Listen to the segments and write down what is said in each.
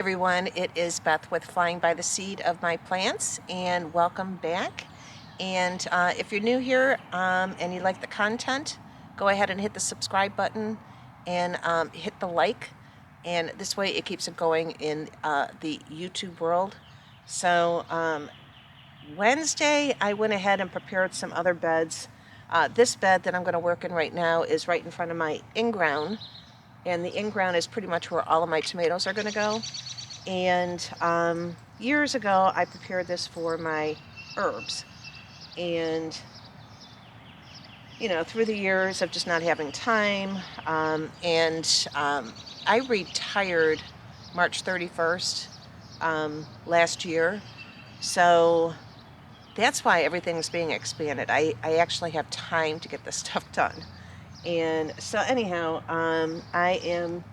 Everyone, it is Beth with Flying by the Seed of My Plants, and welcome back. And if you're new here and you like the content, go ahead and hit the subscribe button and hit the like, and this way it keeps it going in the YouTube world. So Wednesday I went ahead and prepared some other beds. This bed that I'm going to work in right now is right in front of my in-ground, and the in-ground is pretty much where all of my tomatoes are going to go. And years ago, I prepared this for my herbs. And, through the years of just not having time, I retired March 31st last year. So that's why everything's being expanded. I actually have time to get this stuff done. And so anyhow, I am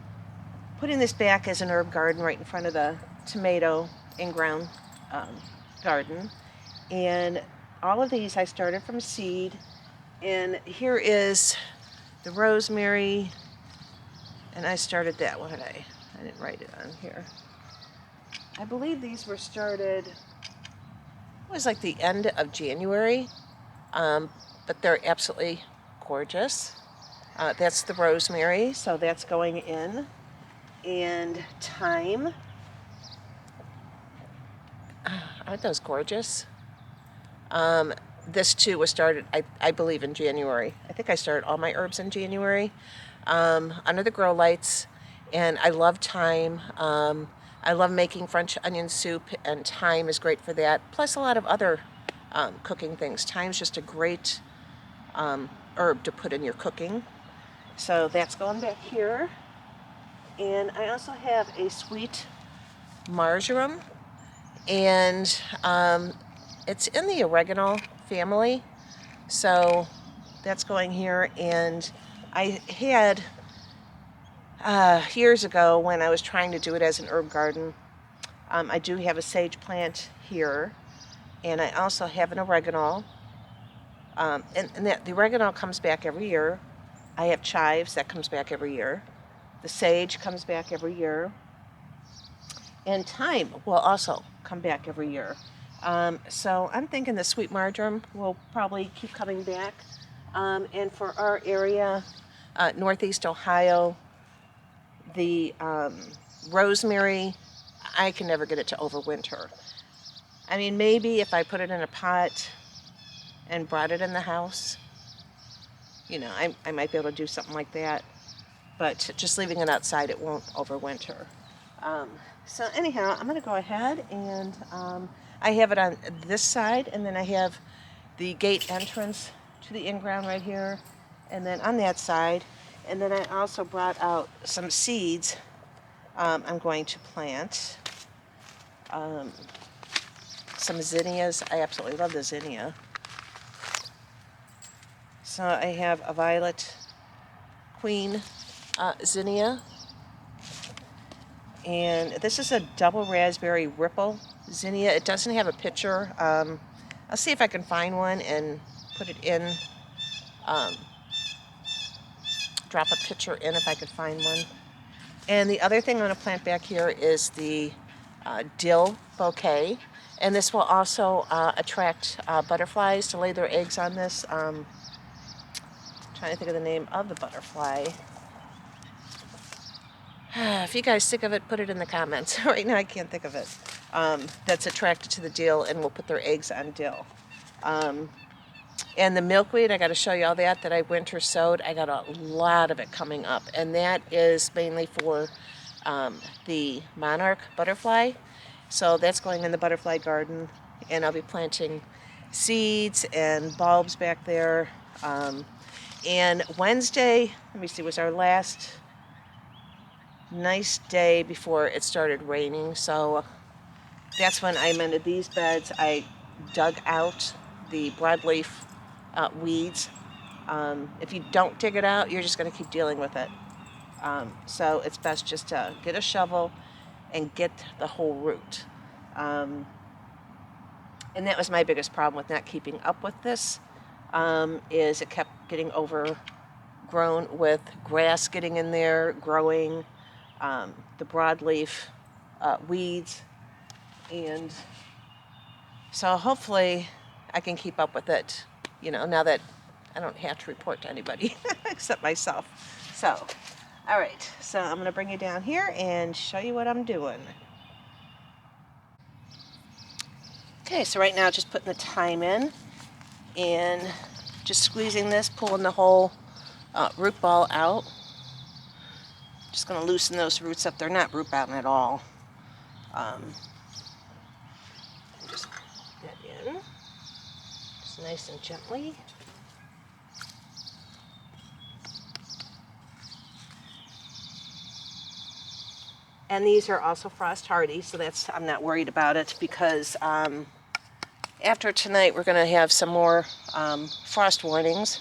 putting this back as an herb garden right in front of the tomato in-ground garden. And all of these I started from seed. And here is the rosemary. And I started that one. I didn't write it on here. I believe these were started, it was like the end of January. But they're absolutely gorgeous. That's the rosemary, so that's going in. And thyme. Aren't those gorgeous? This too was started, I believe, in January. I think I started all my herbs in January under the grow lights, and I love thyme. I love making French onion soup, and thyme is great for that, plus a lot of other cooking things. Thyme's just a great herb to put in your cooking. So that's going back here. And I also have a sweet marjoram, and it's in the oregano family, so that's going here. And I had years ago, when I was trying to do it as an herb garden, I do have a sage plant here, and I also have an oregano, and the oregano comes back every year. I have chives that comes back every year. The sage comes back every year. And thyme will also come back every year. So I'm thinking the sweet marjoram will probably keep coming back. And for our area, Northeast Ohio, the rosemary, I can never get it to overwinter. I mean, maybe if I put it in a pot and brought it in the house, I might be able to do something like that. But just leaving it outside, it won't overwinter. So anyhow, I'm going to go ahead and I have it on this side, and then I have the gate entrance to the in-ground right here, and then on that side. And then I also brought out some seeds I'm going to plant. Some zinnias. I absolutely love the zinnia. So I have a violet queen zinnia. And this is a double raspberry ripple zinnia. It doesn't have a picture. I'll see if I can find one and put it in. Drop a picture in if I could find one. And the other thing I'm going to plant back here is the dill bouquet. And this will also attract butterflies to lay their eggs on this. Trying to think of the name of the butterfly. If you guys think of it, put it in the comments. Right now I can't think of it. That's attracted to the dill and will put their eggs on dill. And the milkweed, I got to show you all that I winter sowed. I got a lot of it coming up. And that is mainly for the monarch butterfly. So that's going in the butterfly garden. And I'll be planting seeds and bulbs back there. And Wednesday, let me see, was our last nice day before it started raining, so that's when I amended these beds. I dug out the broadleaf weeds. If you don't dig it out, you're just going to keep dealing with it. So it's best just to get a shovel and get the whole root. And that was my biggest problem with not keeping up with this, is it kept getting overgrown with grass getting in there, growing. The broadleaf weeds, and so hopefully I can keep up with it, you know, now that I don't have to report to anybody except myself. So, all right, so I'm gonna bring you down here and show you what I'm doing. Okay, so right now just putting the thyme in and just squeezing this, pulling the whole root ball out. Just gonna loosen those roots up. They're not root bound at all. Just put that in, just nice and gently. And these are also frost hardy, so that's, I'm not worried about it, because after tonight we're going to have some more frost warnings.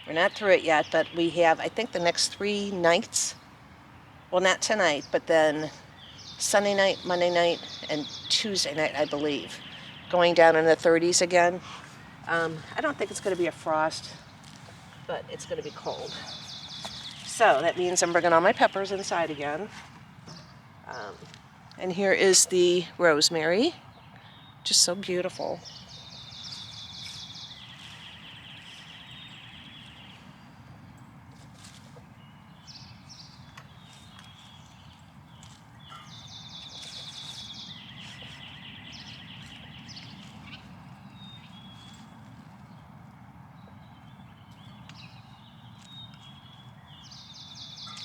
We're not through it yet, but we have, I think, the next 3 nights. Well, not tonight, but then Sunday night, Monday night, and Tuesday night, I believe, going down in the 30s again. I don't think it's going to be a frost, but it's going to be cold. So that means I'm bringing all my peppers inside again. And here is the rosemary, just so beautiful.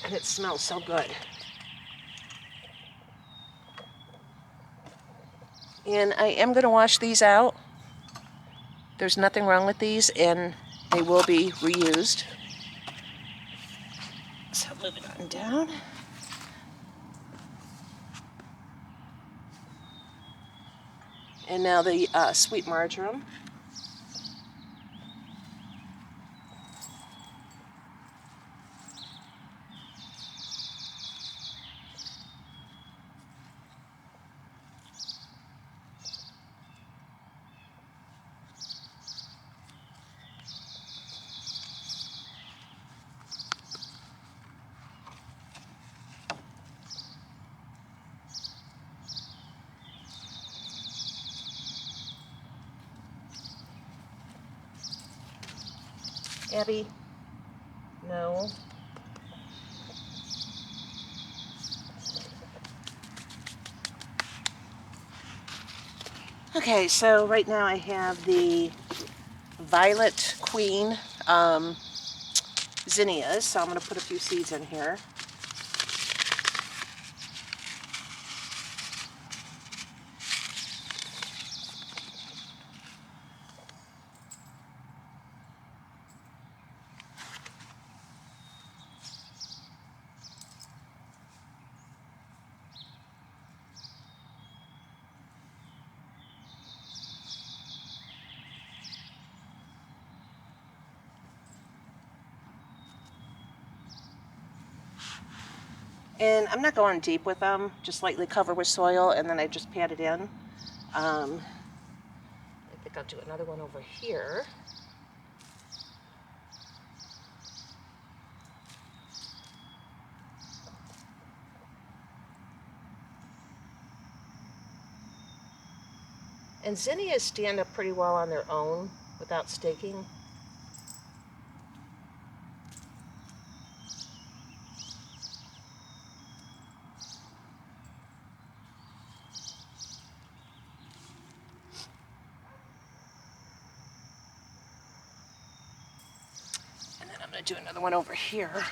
And it smells so good. And I am going to wash these out. There's nothing wrong with these, and they will be reused. So move it on down. And now the sweet marjoram. Abby, no. Okay, so right now I have the violet queen zinnias, so I'm going to put a few seeds in here. And I'm not going deep with them, just lightly cover with soil, and then I just pat it in. I think I'll do another one over here. And zinnias stand up pretty well on their own without staking. And then I'm going to do another one over here.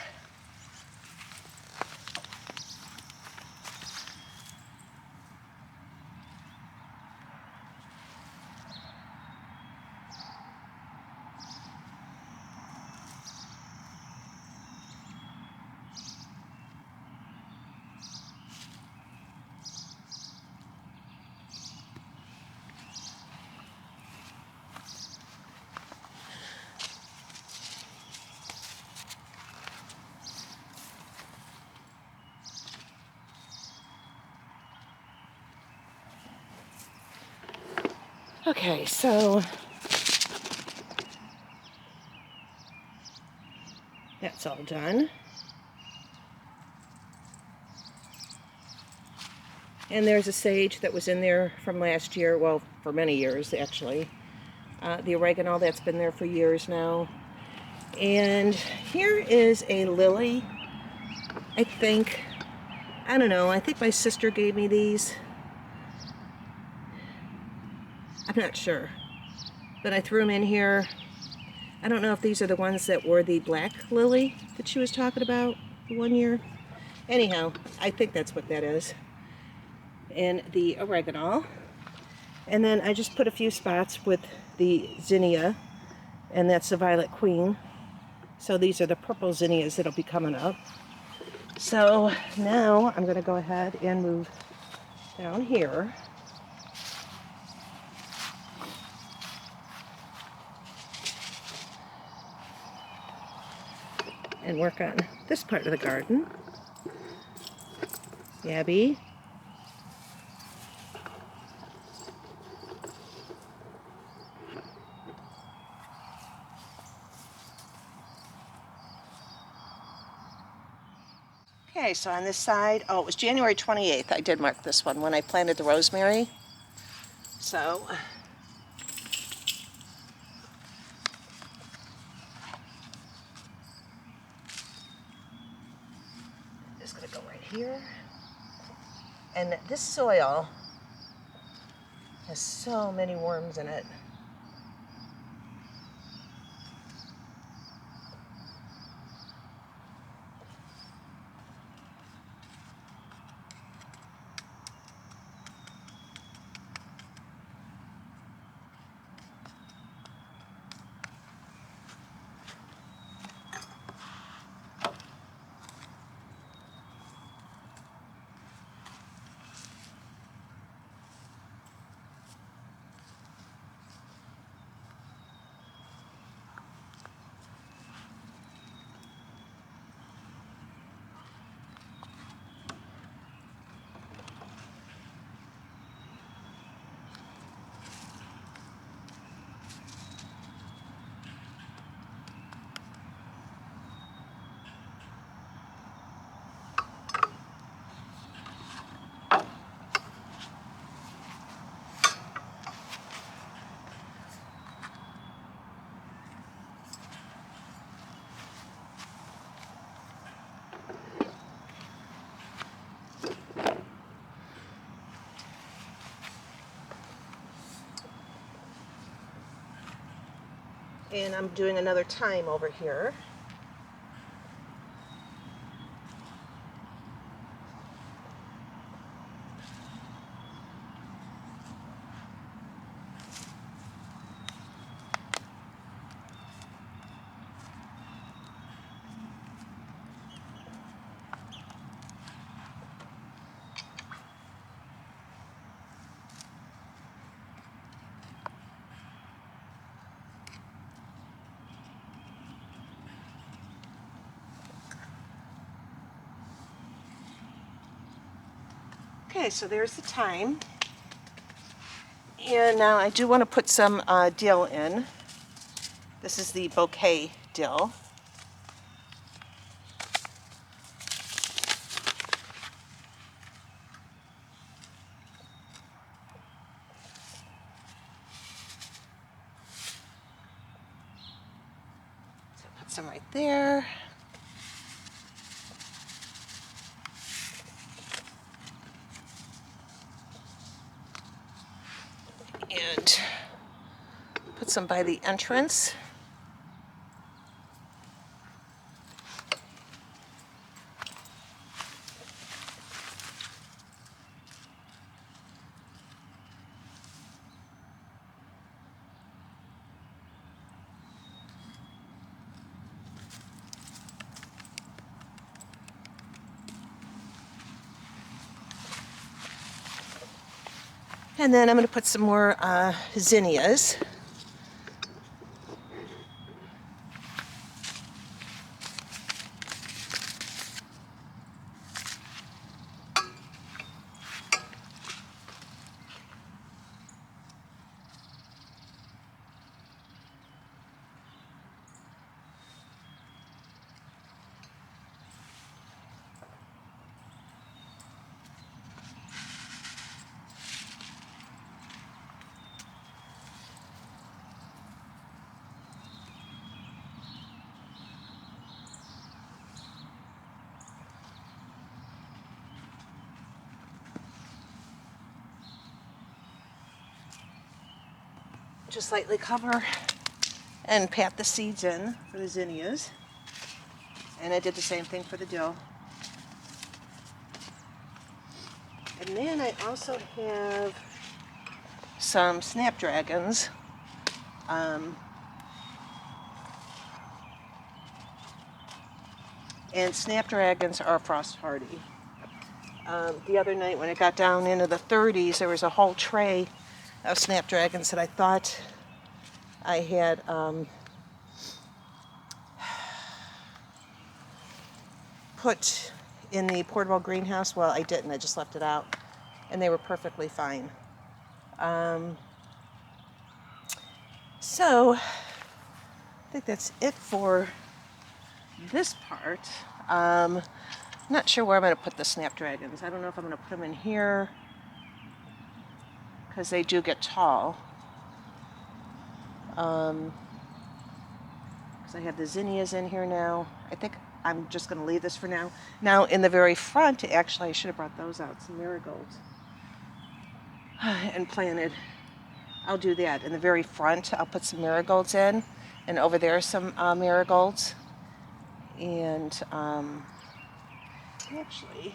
Okay, so that's all done. And there's a sage that was in there from last year, well, for many years actually. The oregano that's been there for years now. And here is a lily, I think. I don't know, I think my sister gave me these. I'm not sure. But I threw them in here. I don't know if these are the ones that were the black lily that she was talking about the one year. Anyhow, I think that's what that is. And the oregano. And then I just put a few spots with the zinnia, and that's the violet queen. So these are the purple zinnias that'll be coming up. So now I'm going to go ahead and move down here. And work on this part of the garden. Yabby. Okay, so on this side, oh, it was January 28th. I did mark this one when I planted the rosemary. So, I'm just going to go right here. And this soil has so many worms in it. And I'm doing another thyme over here. Okay, so there's the thyme. And now I do want to put some dill in. This is the bouquet dill. So put some right there. And put some by the entrance. And then I'm going to put some more zinnias. just lightly cover and pat the seeds in for the zinnias. And I did the same thing for the dill. And then I also have some snapdragons. And snapdragons are frost hardy. The other night when it got down into the 30s, there was a whole tray of snapdragons that I thought I had put in the portable greenhouse. Well, I didn't. I just left it out. And they were perfectly fine. So, I think that's it for this part. I'm not sure where I'm going to put the snapdragons. I don't know if I'm going to put them in here because they do get tall. Because I have the zinnias in here now. I think I'm just going to leave this for now. Now, in the very front, actually, I should have brought those out, some marigolds, and planted. I'll do that. In the very front, I'll put some marigolds in, and over there some marigolds. And actually,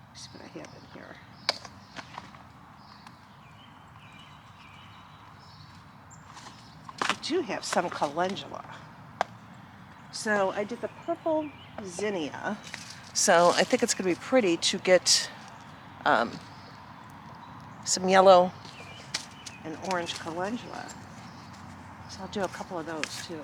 let's see what I have in here. I do have some calendula. So I did the purple zinnia. So I think it's going to be pretty to get some yellow and orange calendula. So I'll do a couple of those too.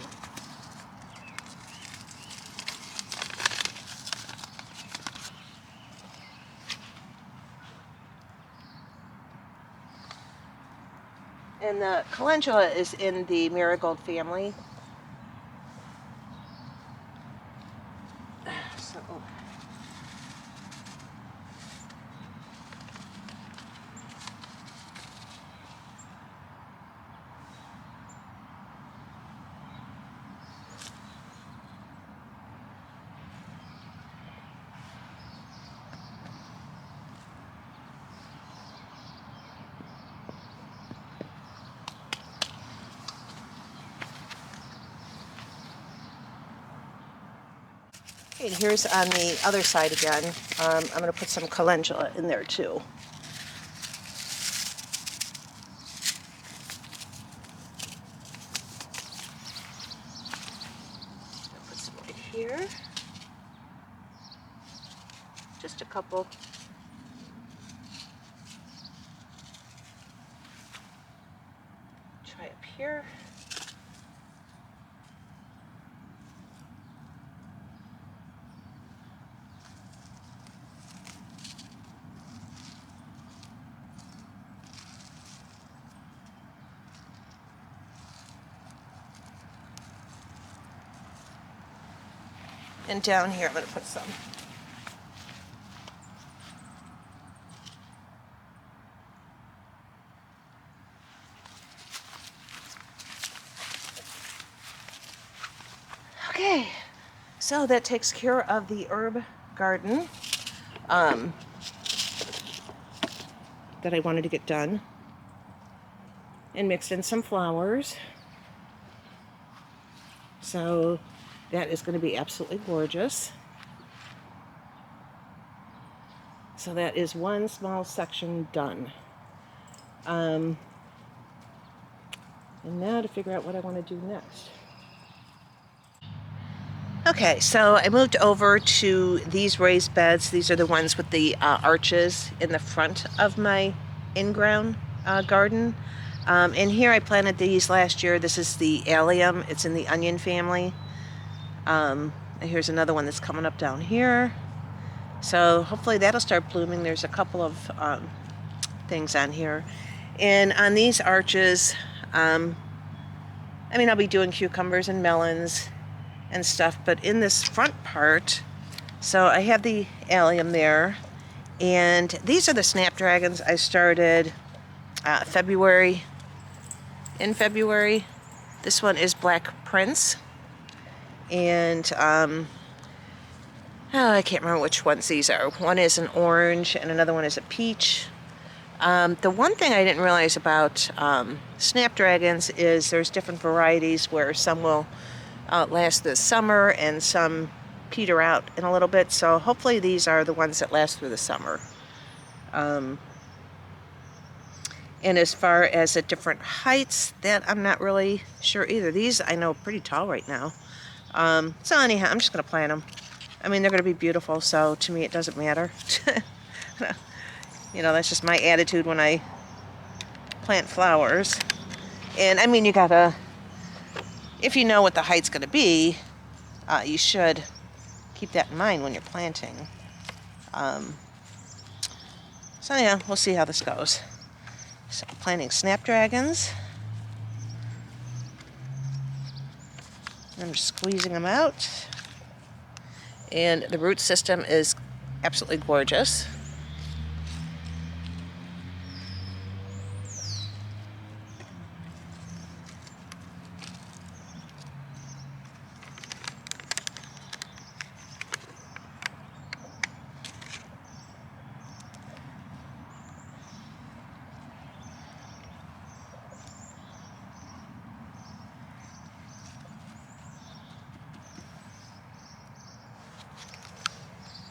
And the calendula is in the marigold family. So, and here's on the other side again. I'm going to put some calendula in there too. I'll put some right here. Just a couple. Try up here. And down here, I'm going to put some. Okay, so that takes care of the herb garden that I wanted to get done. And mixed in some flowers. So that is going to be absolutely gorgeous. So that is one small section done. And now to figure out what I want to do next. Okay, so I moved over to these raised beds. These are the ones with the arches in the front of my in-ground garden. And here I planted these last year. This is the allium. It's in the onion family. And here's another one that's coming up down here. So hopefully that'll start blooming. There's a couple of things on here. And on these arches, I'll be doing cucumbers and melons and stuff, but in this front part, so I have the allium there, and these are the snapdragons I started in February. This one is Black Prince, and I can't remember which ones these are. One is an orange and another one is a peach. The one thing I didn't realize about snapdragons is there's different varieties where some will last this summer and some peter out in a little bit. So hopefully these are the ones that last through the summer. And as far as at different heights, that I'm not really sure either. These I know are pretty tall right now. So anyhow, I'm just going to plant them. I mean, they're going to be beautiful, so to me it doesn't matter. You know, that's just my attitude when I plant flowers. And I mean, you gotta, if you know what the height's gonna be, you should keep that in mind when you're planting. So yeah, we'll see how this goes. So planting snapdragons. I'm just squeezing them out. And the root system is absolutely gorgeous.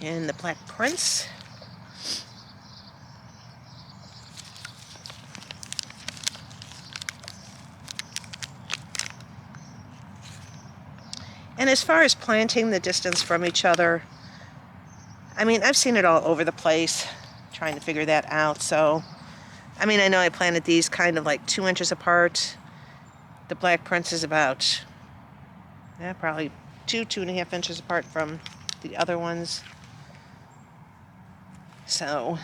And the Black Prince. And as far as planting the distance from each other, I mean, I've seen it all over the place, trying to figure that out. So, I mean, I know I planted these kind of like 2 inches apart. The Black Prince is about, probably 2.5 inches apart from the other ones. So,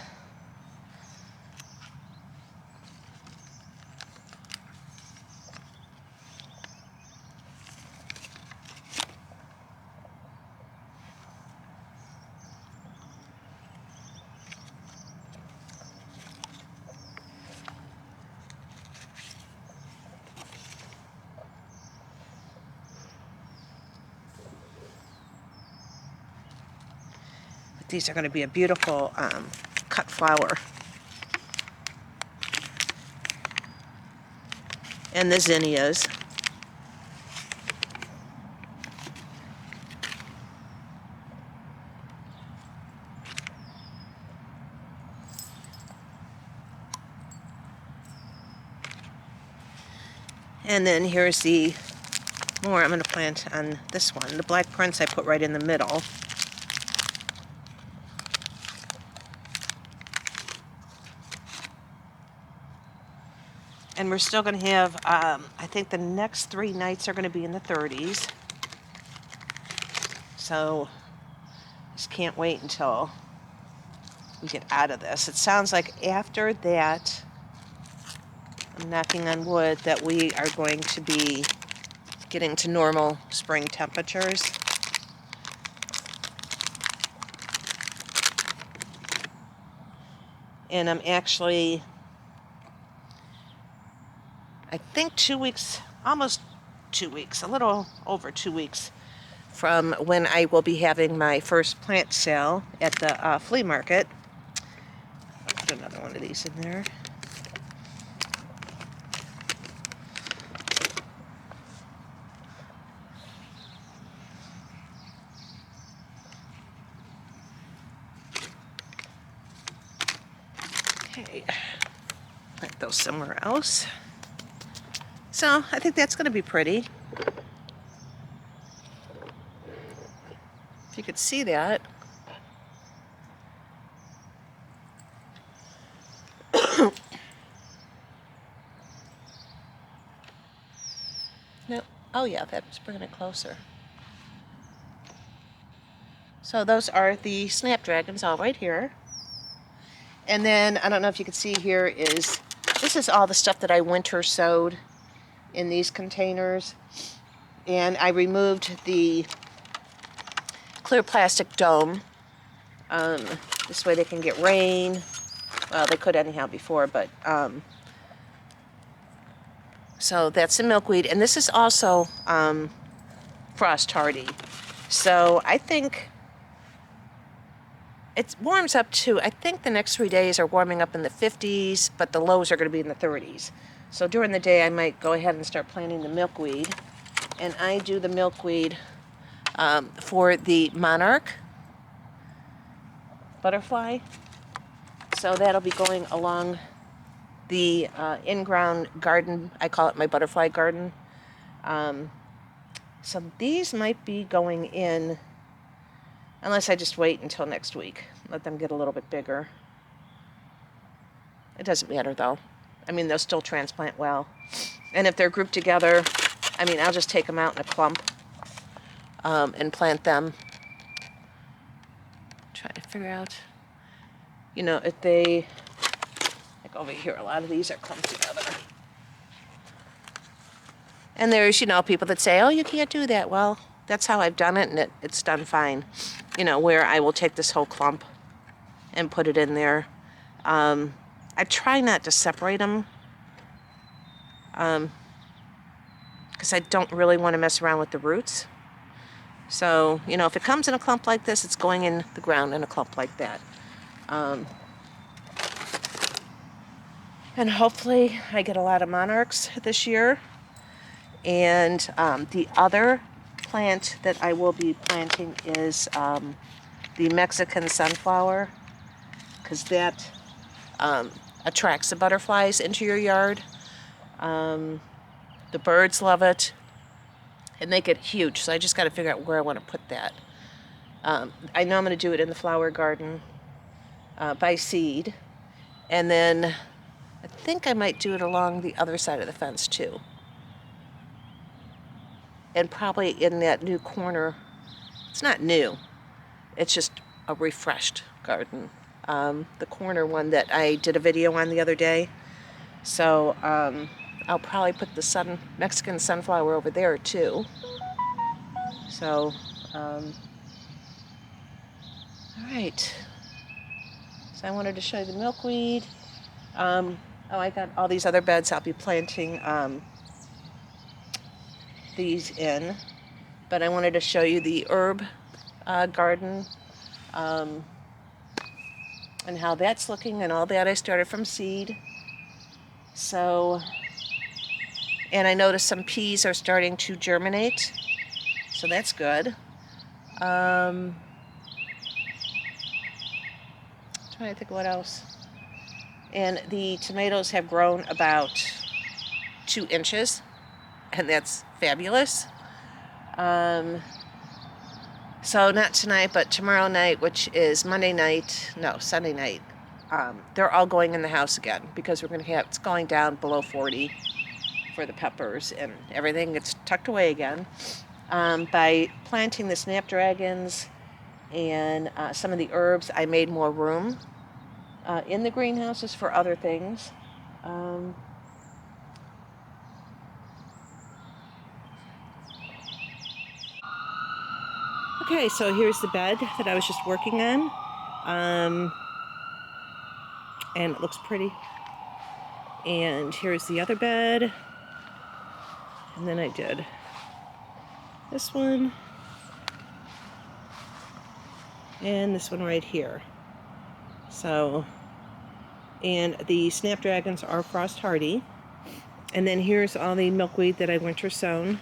these are going to be a beautiful cut flower. And the zinnias. And then here's the more I'm going to plant on this one. The Black Prince I put right in the middle. And we're still going to have, I think the next 3 nights are going to be in the 30s. So, just can't wait until we get out of this. It sounds like after that, I'm knocking on wood, that we are going to be getting to normal spring temperatures. And I'm actually, I think 2 weeks, almost 2 weeks, a little over 2 weeks from when I will be having my first plant sale at the flea market. I'll put another one of these in there. Okay, plant those somewhere else. So I think that's going to be pretty. If you could see that. No. Oh yeah, that's bringing it closer. So those are the snapdragons all right here. And then, I don't know if you can see here, this is all the stuff that I winter sowed in these containers. And I removed the clear plastic dome. This way they can get rain. Well, they could anyhow before, but so that's the milkweed. And this is also frost hardy. So I think it warms up to, I think the next 3 days are warming up in the 50s, but the lows are going to be in the 30s. So during the day, I might go ahead and start planting the milkweed. And I do the milkweed for the monarch butterfly. So that'll be going along the in-ground garden. I call it my butterfly garden. So these might be going in, unless I just wait until next week. Let them get a little bit bigger. It doesn't matter though. I mean, they'll still transplant well. And if they're grouped together, I mean, I'll just take them out in a clump and plant them. Trying to figure out, you know, if they, like over here, a lot of these are clumped together. And there's, you know, people that say, oh, you can't do that. Well, that's how I've done it, and it's done fine. You know, where I will take this whole clump and put it in there. I try not to separate them because I don't really want to mess around with the roots. So, you know, if it comes in a clump like this, it's going in the ground in a clump like that. And hopefully I get a lot of monarchs this year. And the other plant that I will be planting is the Mexican sunflower, because that attracts the butterflies into your yard. The birds love it, and they get huge, so I just got to figure out where I want to put that. I know I'm going to do it in the flower garden by seed, and then I think I might do it along the other side of the fence too. And probably in that new corner. It's not new, it's just a refreshed garden. The corner one that I did a video on the other day. So I'll probably put the Mexican sunflower over there too. So, all right. So I wanted to show you the milkweed. Oh, I got all these other beds I'll be planting these in, but I wanted to show you the herb garden and how that's looking, and all that I started from seed. So, and I noticed some peas are starting to germinate, so that's good. Trying to think what else. And the tomatoes have grown about 2 inches, and that's fabulous. So not tonight, but tomorrow night, which is Sunday night, they're all going in the house again, because we're going to have, it's going down below 40 for the peppers, and everything gets tucked away again. By planting the snapdragons and some of the herbs, I made more room in the greenhouses for other things. Okay, so here's the bed that I was just working on, and it looks pretty. And here's the other bed, and then I did this one, and this one right here. So, and the snapdragons are frost hardy. And then here's all the milkweed that I winter sown,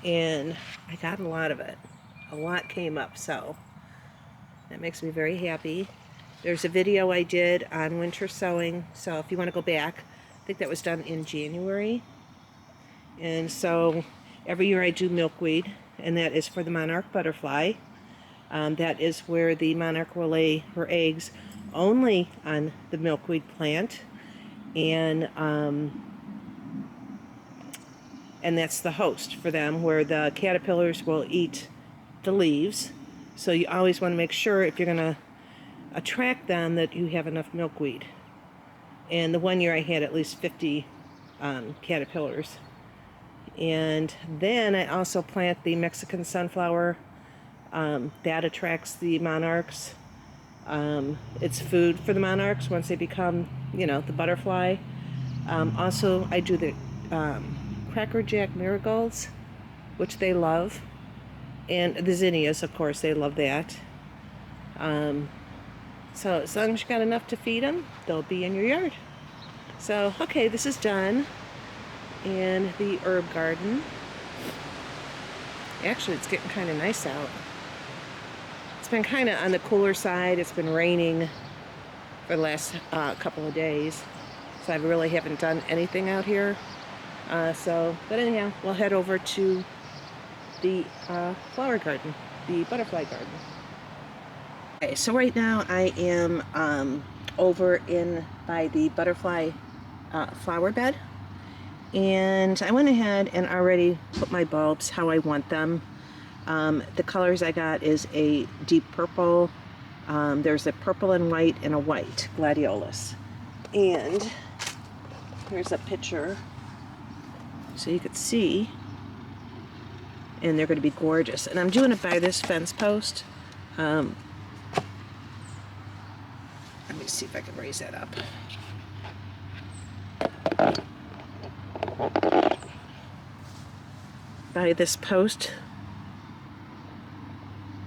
and I got a lot of it. A lot came up, so that makes me very happy. There's a video I did on winter sowing, so if you want to go back, I think that was done in January. And so every year I do milkweed, and that is for the monarch butterfly. That is where the monarch will lay her eggs only on the milkweed plant, and that's the host for them, where the caterpillars will eat the leaves. So you always want to make sure, if you're going to attract them, that you have enough milkweed. And the one year I had at least 50 caterpillars. And then I also plant the Mexican sunflower. That attracts the monarchs. It's food for the monarchs once they become, you know, the butterfly. Also, I do the Cracker Jack marigolds, which they love. And the zinnias, of course, they love that. So as long as you got enough to feed them, they'll be in your yard. So, okay, this is done in the herb garden. Actually, it's getting kind of nice out. It's been kind of on the cooler side. It's been raining for the last couple of days. So I really haven't done anything out here. But anyhow, we'll head over to the flower garden, the butterfly garden. Okay, so right now I am over in by the butterfly flower bed, and I went ahead and already put my bulbs how I want them. The colors I got is a deep purple, there's a purple and white and a white gladiolus, and here's a picture so you could see, and they're going to be gorgeous. And I'm doing it by this fence post. Let me see if I can raise that up. By this post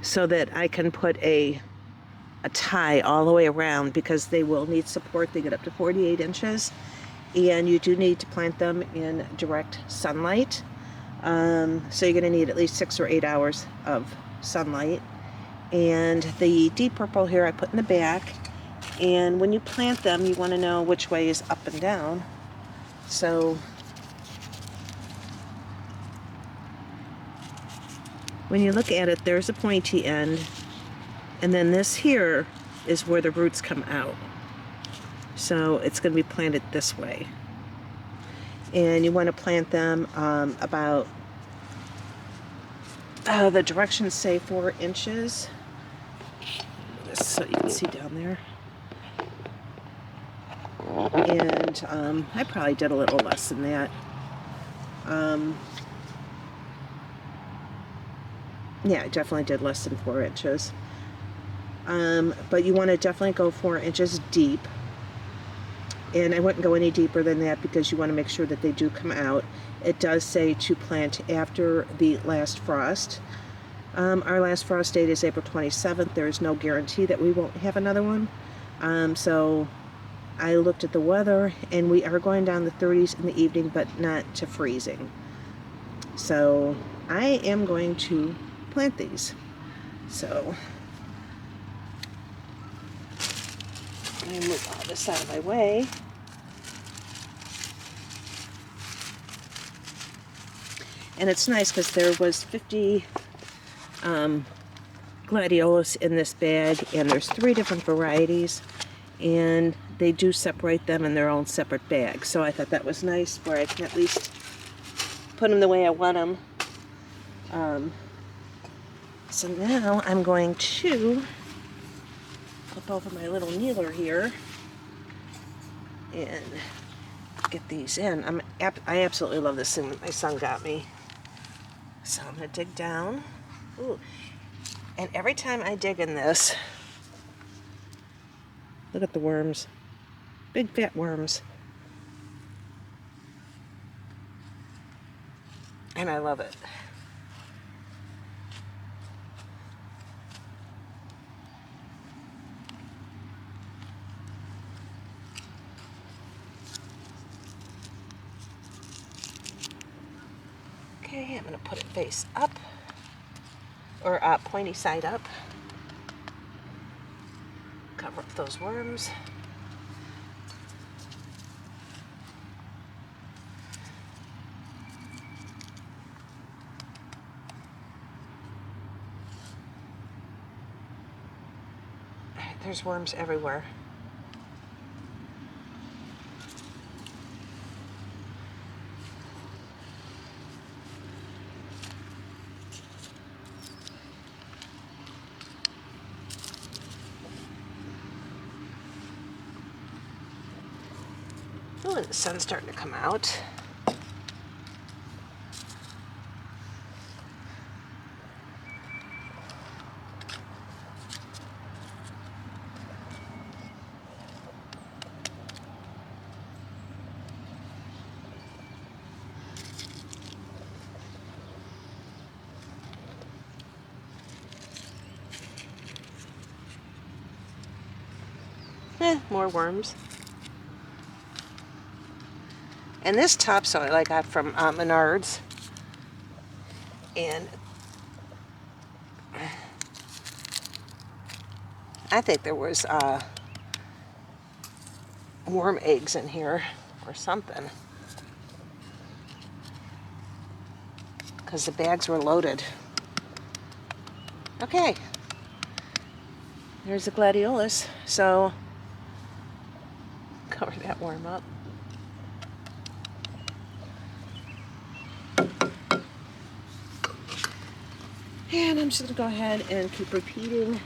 so that I can put a tie all the way around, because they will need support. They get up to 48 inches, and you do need to plant them in direct sunlight. So you're going to need at least 6 or 8 hours of sunlight. And the deep purple here I put in the back. And when you plant them, you want to know which way is up and down. So when you look at it, there's a pointy end, and then this here is where the roots come out. So it's going to be planted this way. And you want to plant them about, the directions say 4 inches. So you can see down there. And I probably did a little less than that. Yeah, I definitely did less than 4 inches. But you want to definitely go 4 inches deep. And I wouldn't go any deeper than that, because you want to make sure that they do come out. It does say to plant after the last frost. Our last frost date is April 27th. There is no guarantee that we won't have another one. So I looked at the weather, and we are going down the 30s in the evening, but not to freezing. So I am going to plant these. So let me move all this out of my way. And it's nice because there was 50 gladiolus in this bag, and there's 3 different varieties, and they do separate them in their own separate bags. So I thought that was nice, where I can at least put them the way I want them. So now I'm going to flip over my little kneeler here and get these in. I absolutely love this thing that my son got me. So I'm going to dig down. Ooh. And every time I dig in this, look at the worms. Big fat worms. And I love it. Okay, I'm going to put it face up, or pointy side up. Cover up those worms. There's worms everywhere. Oh, and the sun's starting to come out. More worms. And this topsoil I got from Menards. And I think there was worm eggs in here or something, because the bags were loaded. Okay, there's the gladiolus. So cover that worm up. And I'm just going to go ahead and keep repeating.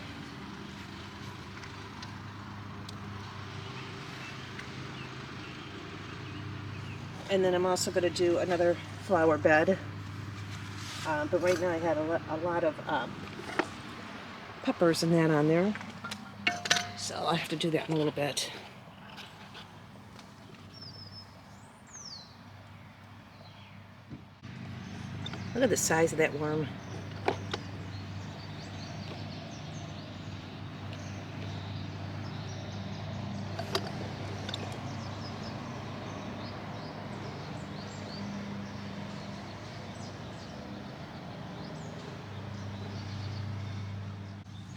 And then I'm also going to do another flower bed. But right now I had a lot of peppers and that on there. So I'll have to do that in a little bit. Look at the size of that worm.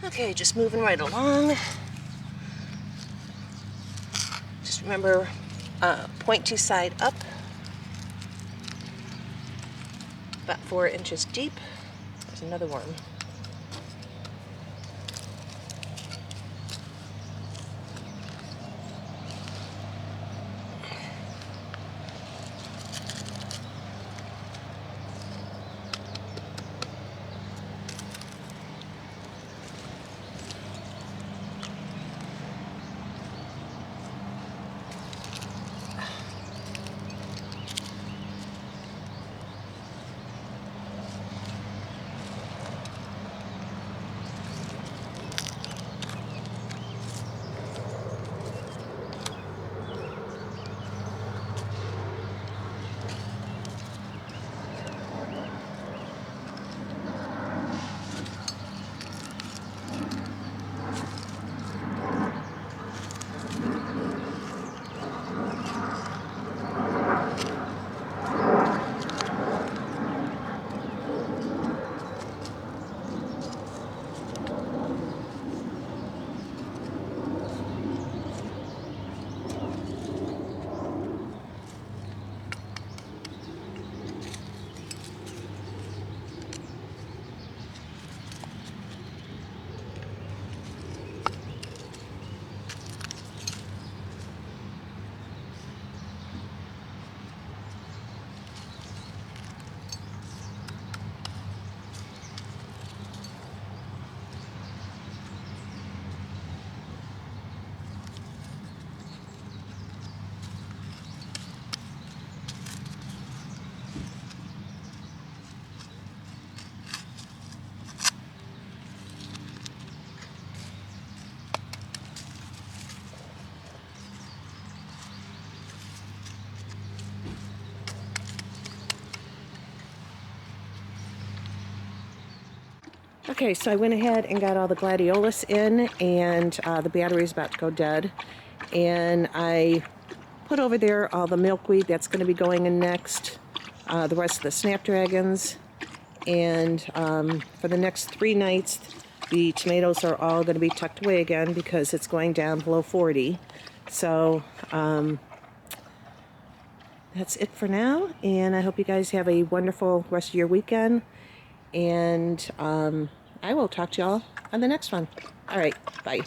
Okay, just moving right along. Just remember, pointy side up. About 4 inches deep. There's another worm. Okay, so I went ahead and got all the gladiolus in, and the battery is about to go dead. And I put over there all the milkweed that's going to be going in next, the rest of the snapdragons, and for the next 3 nights, the tomatoes are all going to be tucked away again because it's going down below 40. So that's it for now, and I hope you guys have a wonderful rest of your weekend, and I will talk to y'all on the next one. All right, bye.